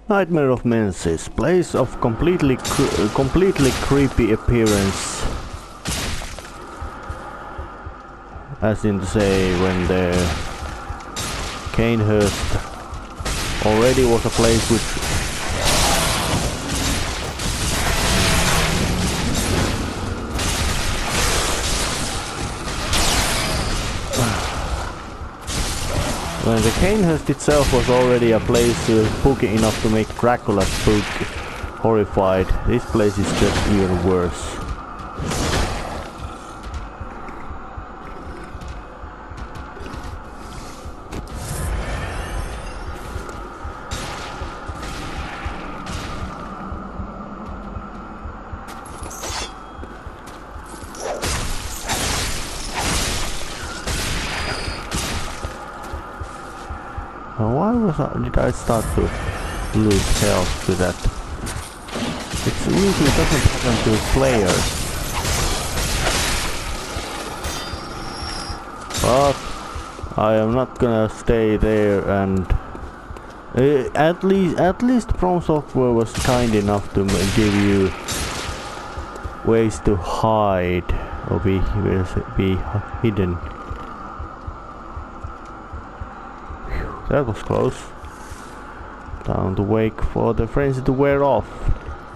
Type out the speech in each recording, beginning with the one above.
Nightmare of Menses, place of completely creepy appearance. As in to say, when the Cainhurst already was a place which when the Cainhurst itself was already a place spooky enough to make Dracula horrified, this place is just even worse. Did I start to lose health to that? It usually doesn't happen to players. But I am not gonna stay there, and at least From Software was kind enough to give you ways to hide or be hidden. That was close. Time to wait for the frenzy to wear off.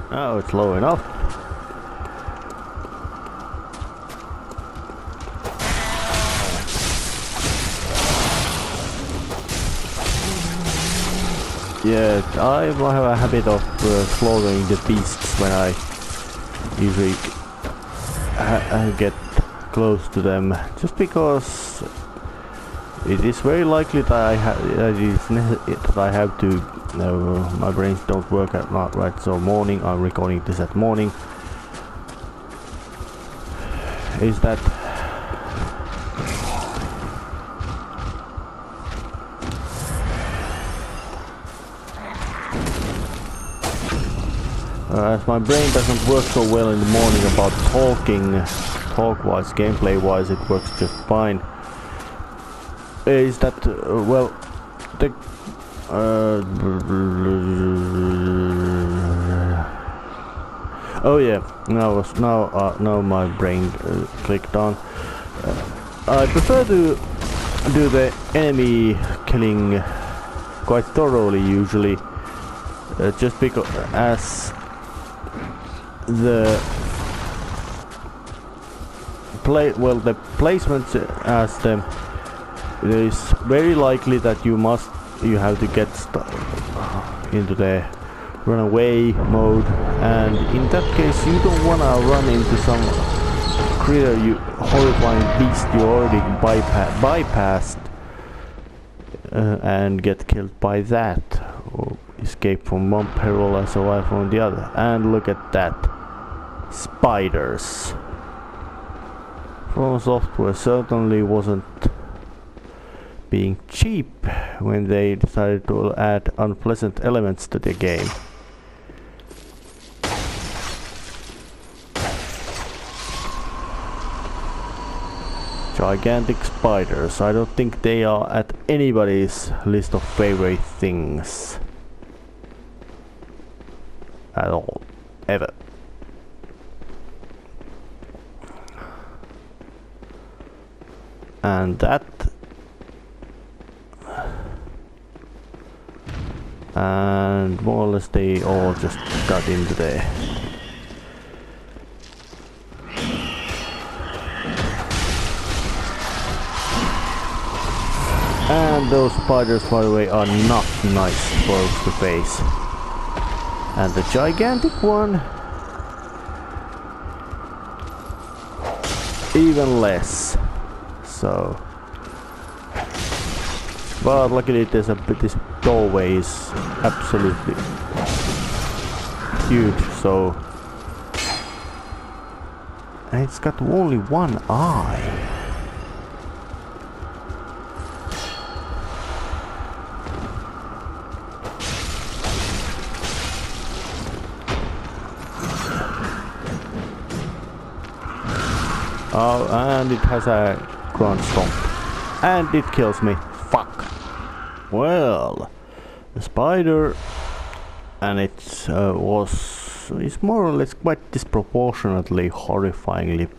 Now it's low enough. Yeah, I have a habit of slaughtering the beasts when I usually get close to them, just because it is very likely that I have to. My brains don't work at night, right? So morning. I'm recording this at morning. Is that as my brain doesn't work so well in the morning about talk-wise, gameplay-wise, it works just fine. Is that well, the oh yeah, now my brain clicked on. I prefer to do the enemy killing quite thoroughly usually, just because as the placements as them. It is very likely that you have to get into the runaway mode, and in that case you don't wanna run into some creature, horrifying beast you already bypassed and get killed by that, or escape from one peril and survive from the other. And look at that, spiders. From Software certainly wasn't being cheap when they decided to add unpleasant elements to the game. Gigantic spiders. I don't think they are at anybody's list of favorite things at all, ever. And that, and more or less they all just got into there. And those spiders, by the way, are not nice close to face. And the gigantic one, even less. So, but luckily this doorway is absolutely huge, so, and it's got only one eye. Oh, and it has a ground stomp. And it kills me. Fuck. Well, the spider and it's more or less quite disproportionately horrifyingly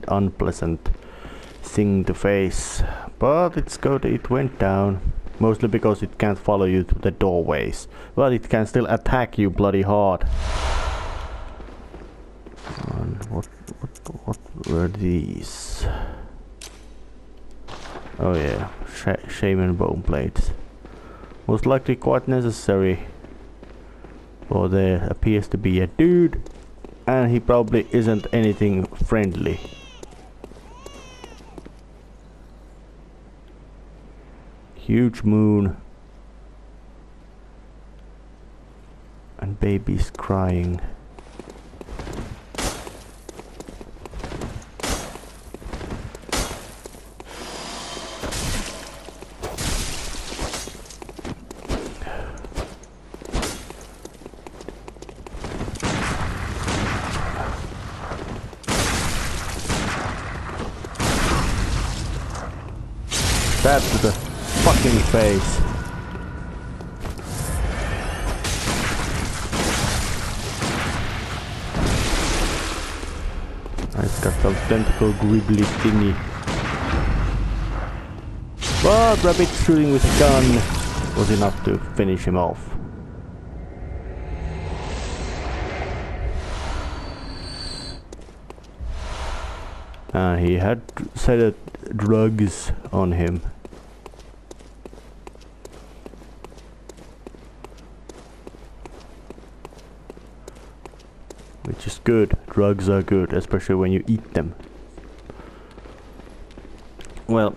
unpleasant thing to face, but it's good it went down, mostly because it can't follow you to the doorways, but it can still attack you bloody hard. And what were these? Oh yeah, shaman bone plates. Most likely quite necessary, for there appears to be a dude, and he probably isn't anything friendly. Huge moon. And babies crying. Stab to the fucking face. It's got some tentacle gribbly thingy. But rabbit shooting with a gun was enough to finish him off. He had set drugs on him. Which is good. Drugs are good, especially when you eat them. Well,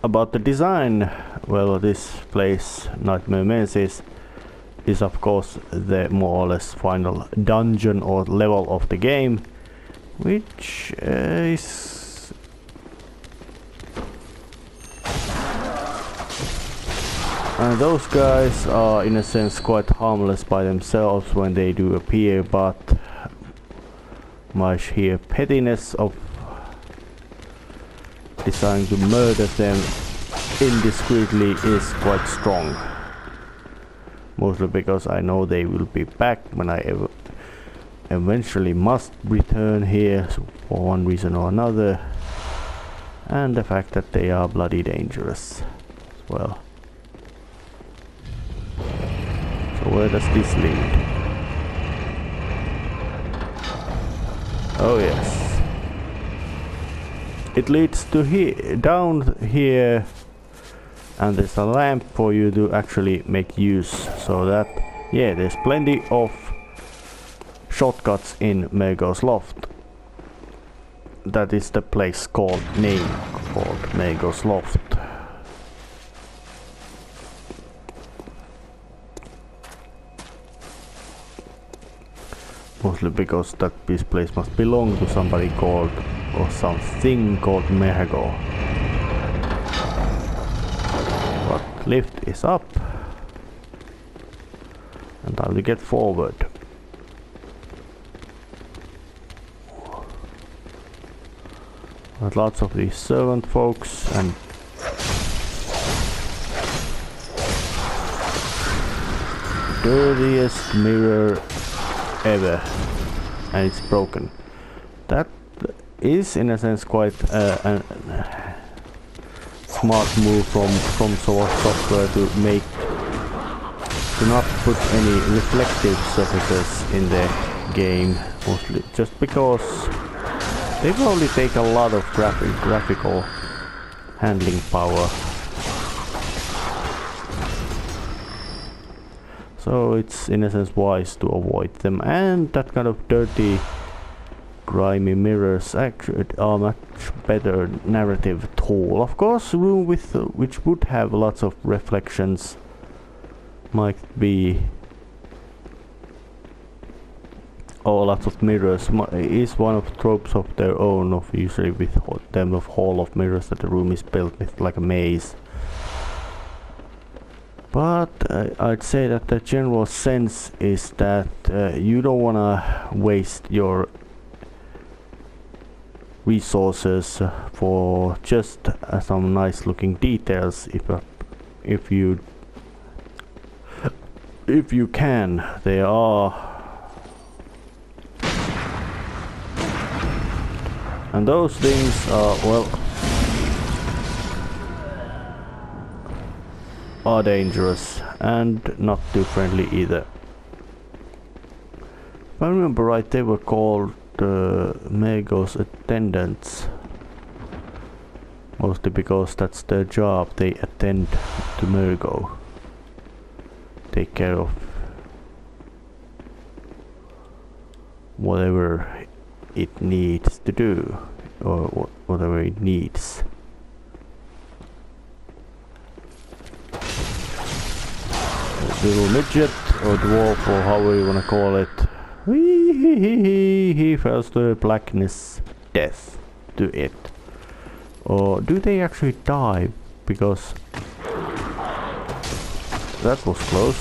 about the design, well, this place, Nightmare Mensis, is of course the more or less final dungeon or level of the game, which is... those guys are in a sense quite harmless by themselves when they do appear, but my sheer pettiness of deciding to murder them indiscreetly is quite strong. Mostly because I know they will be back when I eventually must return here for one reason or another, and the fact that they are bloody dangerous as well. So where does this lead? Oh yes. It leads to here, down here, and there's a lamp for you to actually make use, so that, yeah, there's plenty of shortcuts in Mergos Loft. That is the place called Mergos Loft. Mostly because this place must belong to somebody called, or something called Mergo. But lift is up. And time to get forward. But lots of these servant folks and dirtiest mirror ever, and it's broken. That is in a sense quite a smart move from Software to not put any reflective surfaces in the game, mostly just because they probably take a lot of graphical handling power. So it's in a sense wise to avoid them, and that kind of dirty, grimy mirrors actually are much better narrative tool. Of course, room with which would have lots of reflections might be, or lots of mirrors is one of the tropes of their own, of usually with them of Hall of Mirrors, that the room is built with like a maze. But I'd say that the general sense is that you don't want to waste your resources for just some nice looking details if you if you can. They are, and those things are, well, are dangerous and not too friendly either. If I remember right, they were called Mergo's attendants. Mostly because that's their job. They attend to Mergo. Take care of whatever it needs to do, or whatever it needs. Little midget or dwarf or however you wanna call it. He falls to blackness, death to it. Or do they actually die? Because that was close.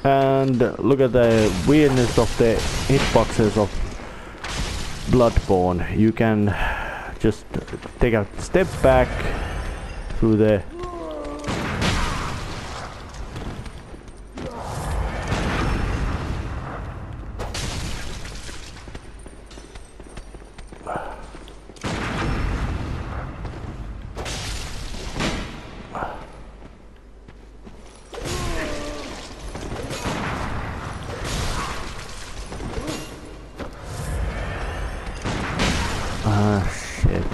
And look at the weirdness of the hitboxes of Bloodborne. You can just take a step back through the shit.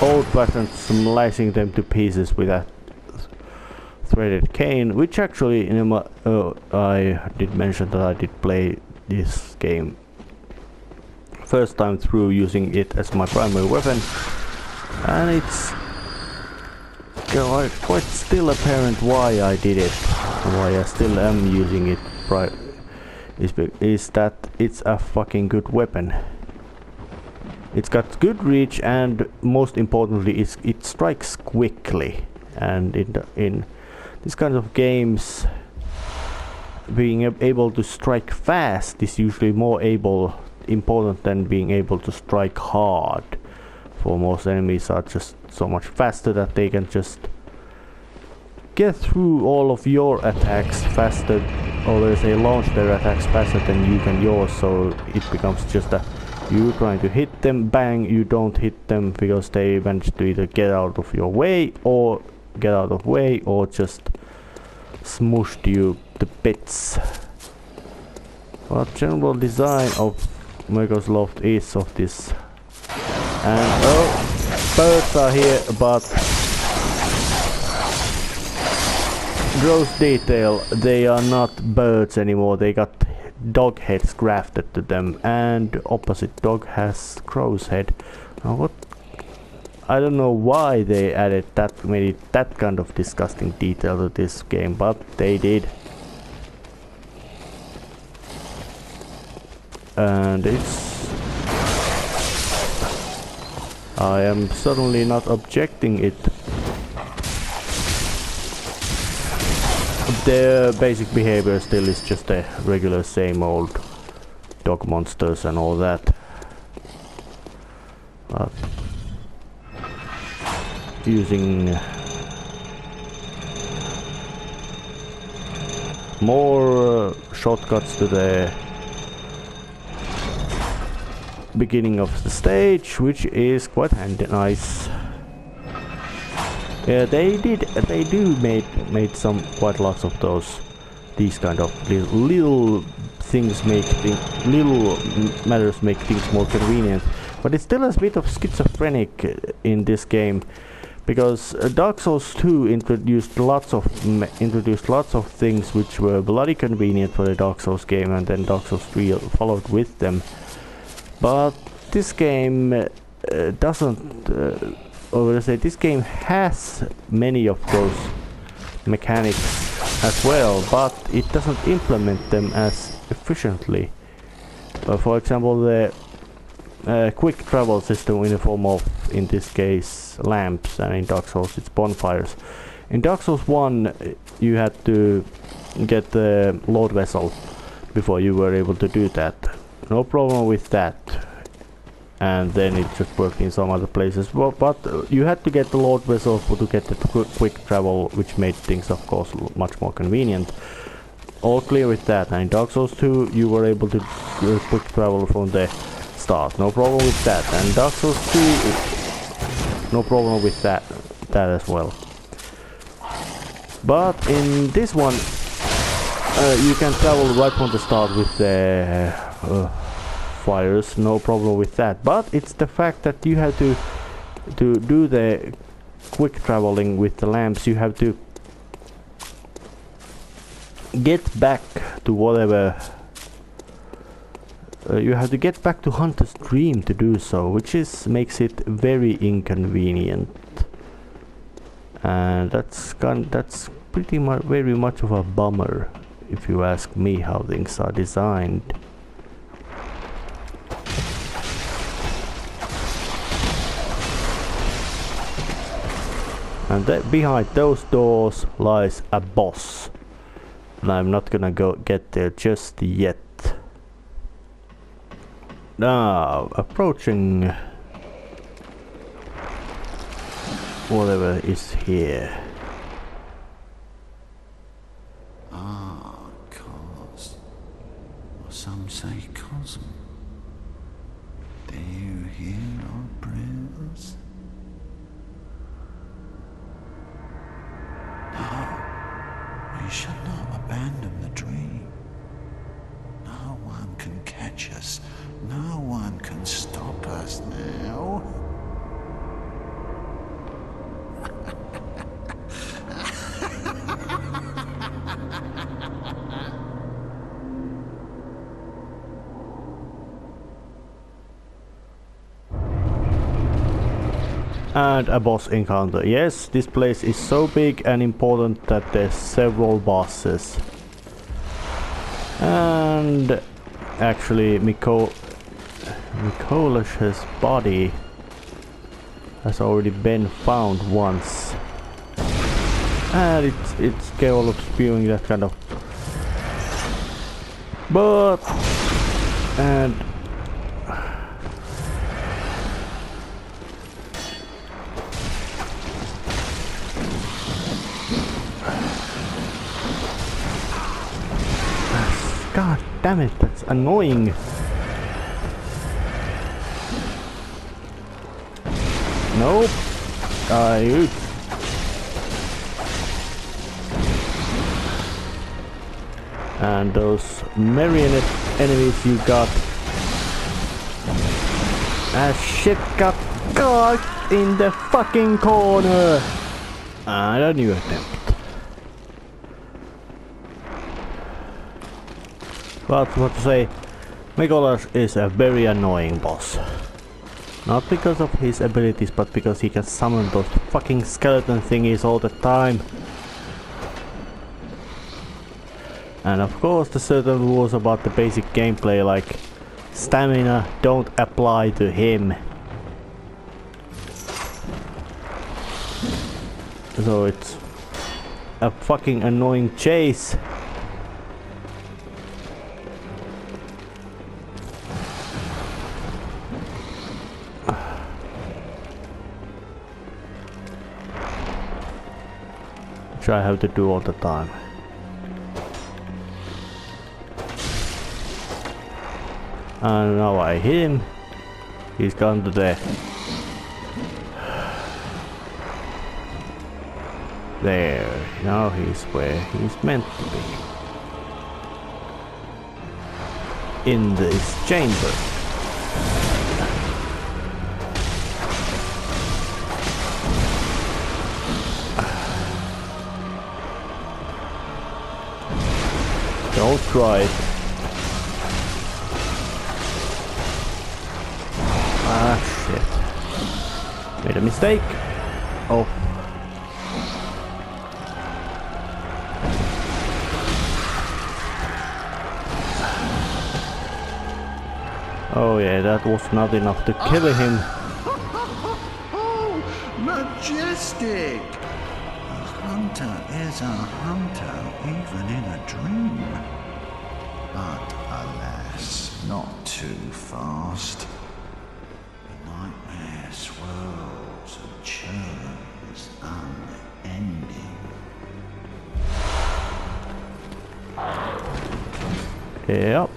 Old-fashioned slicing them to pieces with a threaded cane, which actually in I did mention that I did play this game first time through using it as my primary weapon, and it's quite still apparent why I did it, why I still am using it, is that it's a fucking good weapon. It's got good reach, and most importantly it strikes quickly, and in these kinds of games being able to strike fast is usually more important than being able to strike hard. For most enemies are just so much faster that they can just get through all of your attacks faster, or they launch their attacks faster than you can yours, so it becomes just a you trying to hit them, bang, you don't hit them because they manage to either get out of your way or just smushed you to bits. What general design of Mergo's Loft is of this. And oh, birds are here, but gross detail, they are not birds anymore, they got dog heads grafted to them, and opposite dog has crow's head. What? I don't know why they added that, made it that kind of disgusting detail to this game, but they did. And it's... I am certainly not objecting it. Their basic behavior still is just a regular same old dog monsters and all that. But using more shortcuts to the beginning of the stage, which is quite handy, nice. Yeah, they do made some quite lots of these kind of little things little matters make things more convenient, but it still has a bit of schizophrenic in this game, because Dark Souls 2 introduced lots of things which were bloody convenient for the Dark Souls game, and then Dark Souls 3 followed with them. But this game doesn't. Or let's say this game has many of those mechanics as well, but it doesn't implement them as efficiently. For example, the quick travel system in the form of, in this case, lamps, and in Dark Souls it's bonfires. In Dark Souls 1 you had to get the load vessel before you were able to do that. No problem with that. And then it just worked in some other places. Well, but you had to get the load vessel to get the quick travel, which made things of course much more convenient. All clear with that. And in Dark Souls 2 you were able to quick travel from the start. No problem with that. And Dark Souls 3, no problem with that as well. But in this one you can travel right from the start with the fires, no problem with that. But it's the fact that you have to do the quick traveling with the lamps. You have to get back to whatever you have to get back to Hunter's Dream to do so, which makes it very inconvenient. And that's pretty much very much of a bummer, if you ask me, how things are designed. And behind those doors lies a boss, and I'm not gonna get there just yet. Now approaching whatever is here. Cos. Or some say Cosm. Do you hear our prayers? No, we shall not abandon the dream. No one can catch us. No one can stop us now. And a boss encounter. Yes, this place is so big and important that there's several bosses. And actually Mikolash's body has already been found once. And it's capable of spewing that kind of... But... And... God damn it, that's annoying. Nope. And those marionette enemies you got. Shit got caught in the fucking corner. And a new attempt. But what to say, Mikolash is a very annoying boss. Not because of his abilities, but because he can summon those fucking skeleton thingies all the time. And of course the certain rules about the basic gameplay, like stamina, don't apply to him. So it's a fucking annoying chase. Which I have to do all the time. And now I hit him. He's gone to death. There, now he's where he's meant to be. In this chamber. Don't try it. Ah, shit. Made a mistake. Oh. Oh yeah, that was not enough to kill him. Majestic! hunter is a hunter even in a dream. But alas, not too fast. The nightmare swirls and churns unending. Yep.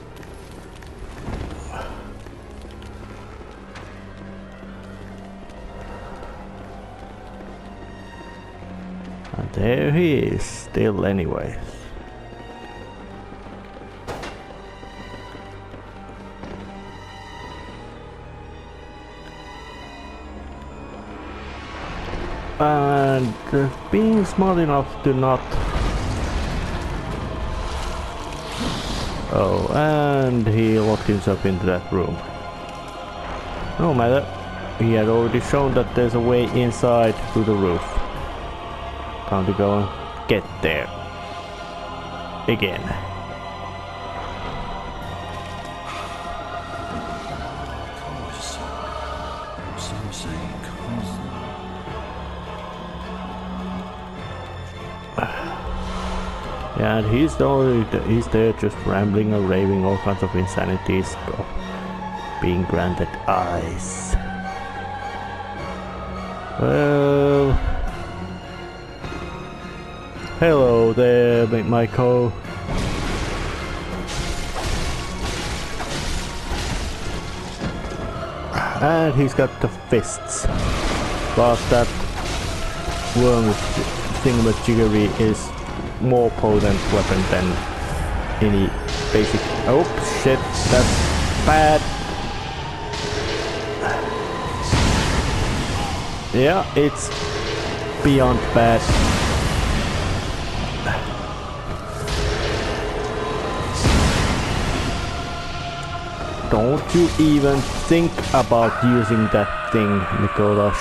And there he is, still anyways. And being smart enough to not... Oh, and he locked himself into that room. No matter, he had already shown that there's a way inside through the roof. Time to go and get there. Again. Some say cousin. Yeah, and he's there just rambling or raving all kinds of insanities of being granted eyes. Well, hello there, Michael. And he's got the fists, but that worm thingamajiggery is more potent weapon than any basic... Oh shit, that's bad. Yeah, it's beyond bad. Don't you even think about using that thing, Nicholas.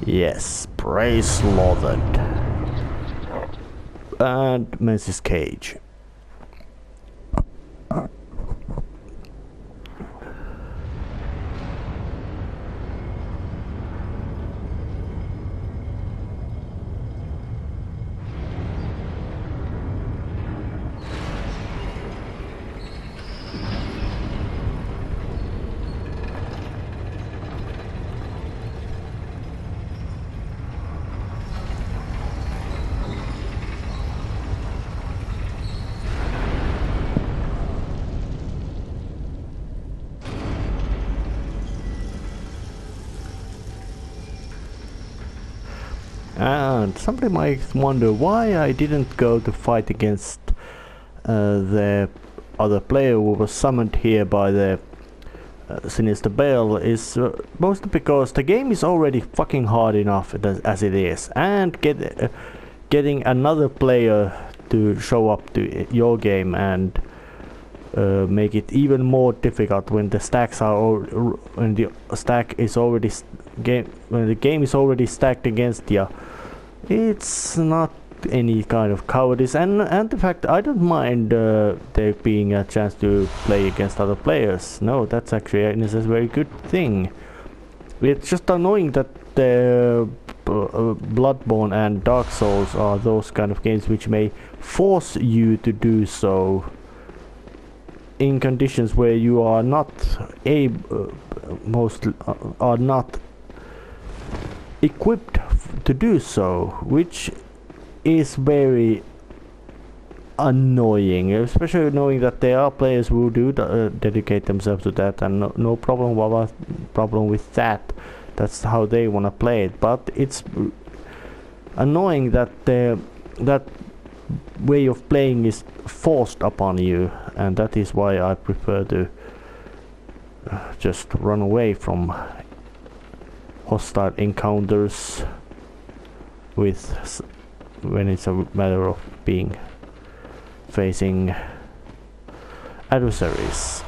Yes, praise Lord. And Mrs. Cage. And somebody might wonder why I didn't go to fight against the other player who was summoned here by the Sinister Bell is mostly because the game is already fucking hard enough as it is, and getting another player to show up to your game and make it even more difficult when the stacks are when the stack is already when the game is already stacked against you. It's not any kind of cowardice, and the fact I don't mind there being a chance to play against other players. No, that's actually a very good thing. It's just annoying that the Bloodborne and Dark Souls are those kind of games which may force you to do so in conditions where you are not are not equipped to do so, which is very annoying, especially knowing that there are players who do dedicate themselves to that, and no problem with that. That's how they want to play it. But it's annoying that that way of playing is forced upon you, and that is why I prefer to just run away from hostile encounters when it's a matter of facing adversaries.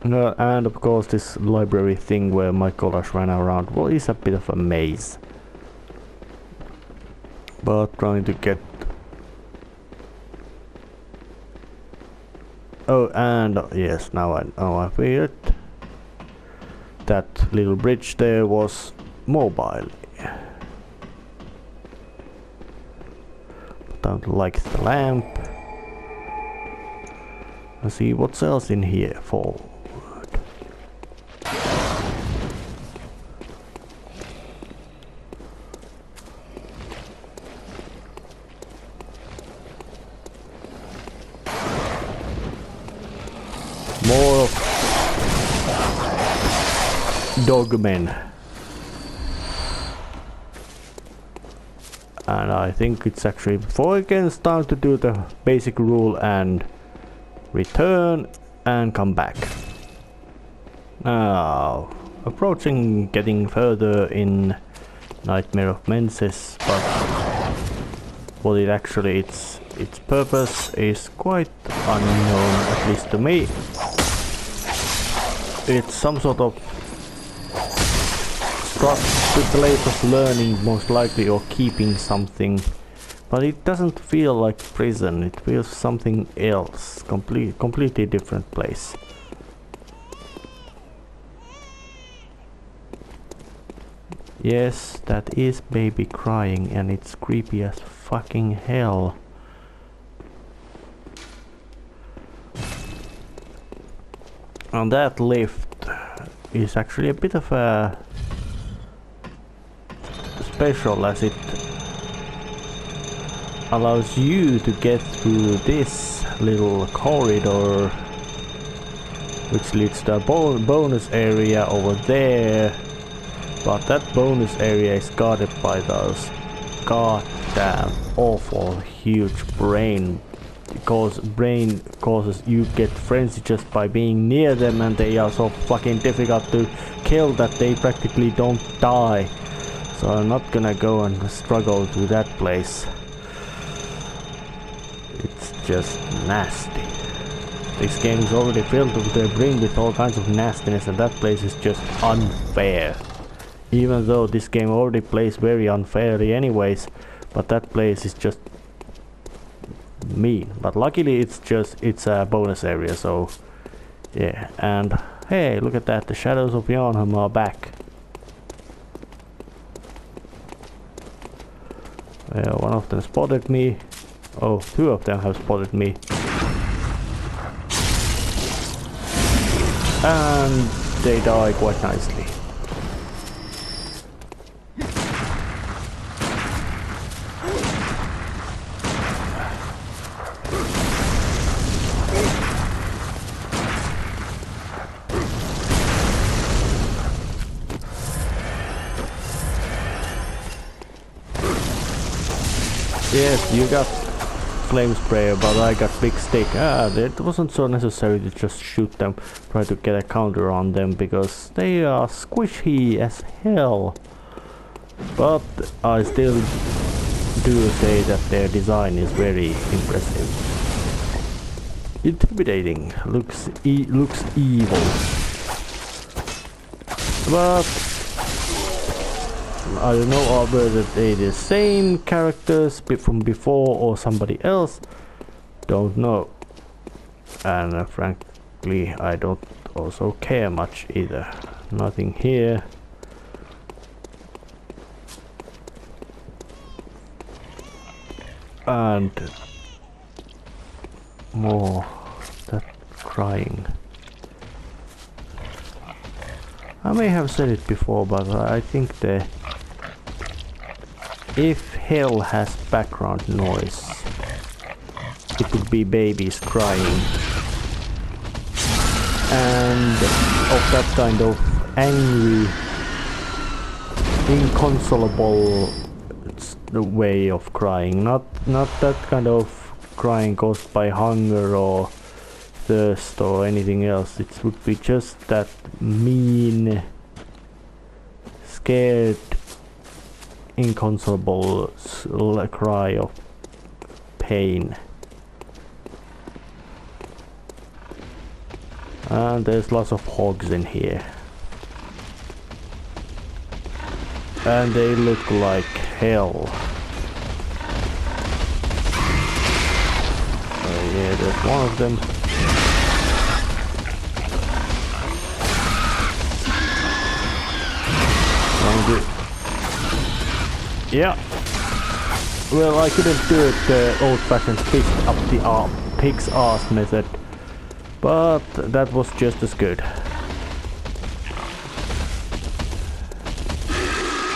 And of course this library thing where Michaelas ran around, well, is a bit of a maze. But trying to get Oh, and yes, now I figured that little bridge there was mobile. Don't like the lamp. Let's see what's else in here. Forward. More of dogmen. And I think it's actually before again it's time to do the basic rule and return and come back. Now approaching, getting further in Nightmare of Menses, but what it actually its purpose is quite unknown, at least to me. It's some sort of place of learning, most likely, or keeping something, but it doesn't feel like prison. It feels something else, completely different place. Yes, that is baby crying, and it's creepy as fucking hell. And that lift is actually a bit of a special, as it allows you to get through this little corridor which leads to a bonus area over there, but that bonus area is guarded by those goddamn awful huge brain causes you get frenzy just by being near them, and they are so fucking difficult to kill that they practically don't die. So I'm not gonna go and struggle to that place. It's just nasty. This game is already filled to the brim with all kinds of nastiness, and that place is just unfair. Even though this game already plays very unfairly anyways, but that place is just mean. But luckily it's a bonus area, so yeah. And hey, look at that, the shadows of Yharnam are back. One of them spotted me. Oh, two of them have spotted me. And they die quite nicely. Yes, you got flame sprayer, but I got big stick. It wasn't so necessary to just shoot them, try to get a counter on them, because they are squishy as hell. But I still do say that their design is very impressive. Intimidating, looks evil. But I don't know whether they're the same characters from before or somebody else. Don't know. And frankly, I don't also care much either. Nothing here. And more that crying. I may have said it before, but I think if hell has background noise, it would be babies crying. And of that kind of angry, inconsolable way of crying. Not that kind of crying caused by hunger or thirst or anything else. It would be just that mean, scared, inconsolable cry of pain. And there's lots of hogs in here. And they look like hell. Yeah, there's one of them. Yeah. Well, I couldn't do it the old-fashioned fist up the pig's ass method, but that was just as good.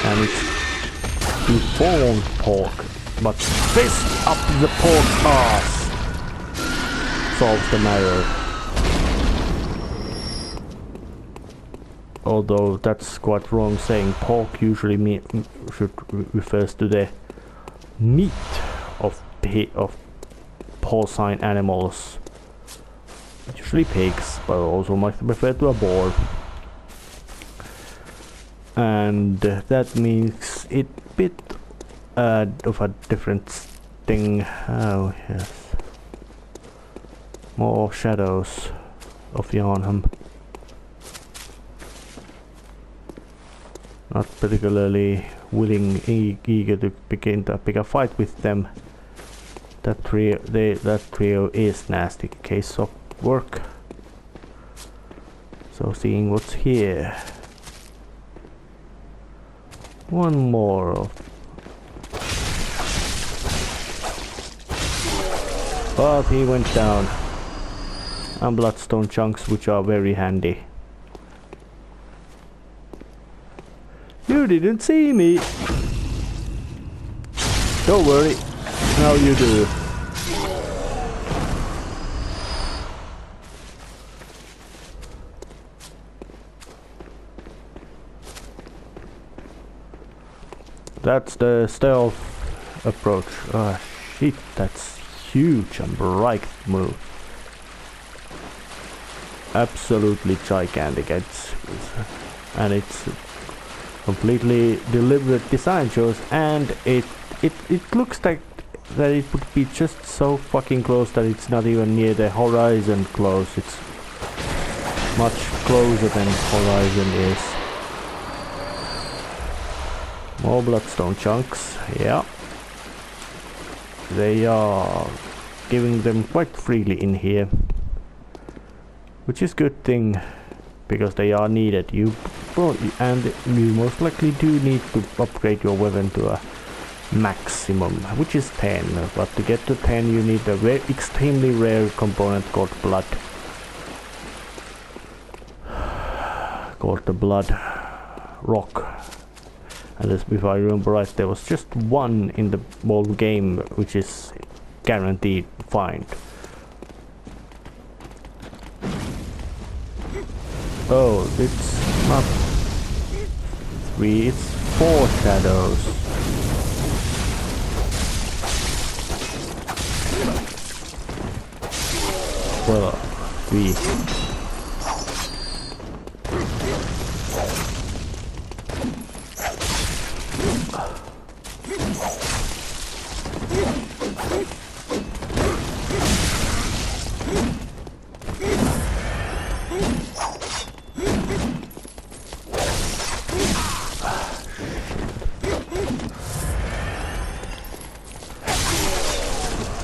And it's deformed pork, but fist up the pork's ass solves the matter. Although that's quite wrong saying pork usually refers to the meat of porcine animals. Usually pigs, but also might refer to a boar. And that makes it a bit of a different thing. Oh yes. More shadows of Yharnam. Not particularly eager to begin to pick a fight with them. That trio is nasty case of work. So seeing what's here. One more. But he went down. And bloodstone chunks, which are very handy. You didn't see me. Don't worry. Now you do. That's the stealth approach. Ah, shit, that's huge and bright move. Absolutely gigantic. It's completely deliberate design choice, and it looks like that it would be just so fucking close that it's not even near the horizon close. It's much closer than horizon is. More bloodstone chunks, yeah. They are giving them quite freely in here, which is good thing, because they are needed. And you most likely do need to upgrade your weapon to a maximum, which is 10, but to get to 10 you need a extremely rare component called blood. Called the blood rock. And if I remember right, there was just one in the whole game, which is guaranteed find. Oh, it's not 3, it's 4 shadows. Well, 3.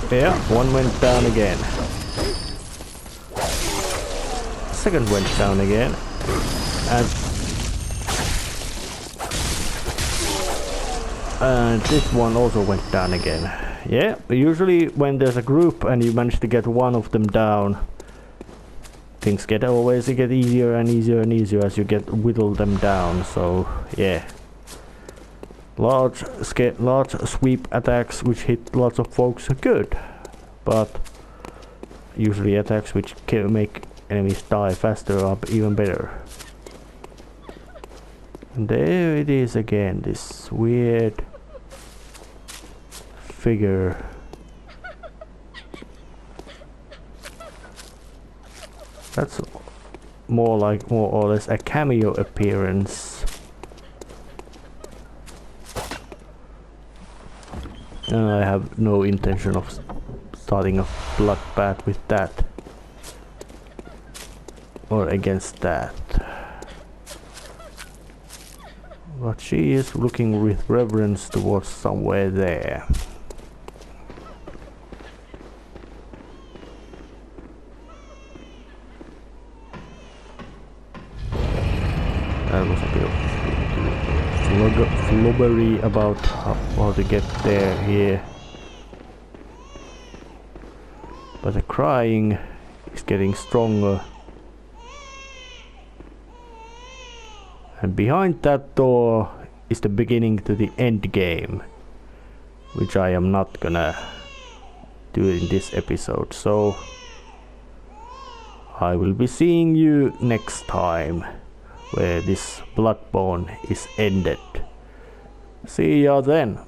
Yeah, one went down again. Second went down again. And this one also went down again. Yeah, usually when there's a group and you manage to get one of them down, things always get easier and easier and easier as you whittle them down. So yeah. Large sweep attacks which hit lots of folks are good, but usually attacks which make enemies die faster are even better. And there it is again, this weird figure. That's more or less a cameo appearance. I have no intention of starting a bloodbath with that. Or against that. But she is looking with reverence towards somewhere there. That was a bit of flubbery about how to get there here. But the crying is getting stronger. And behind that door is the beginning to the end game, which I am not gonna do in this episode. So I will be seeing you next time, where this Bloodborne is ended. See ya then.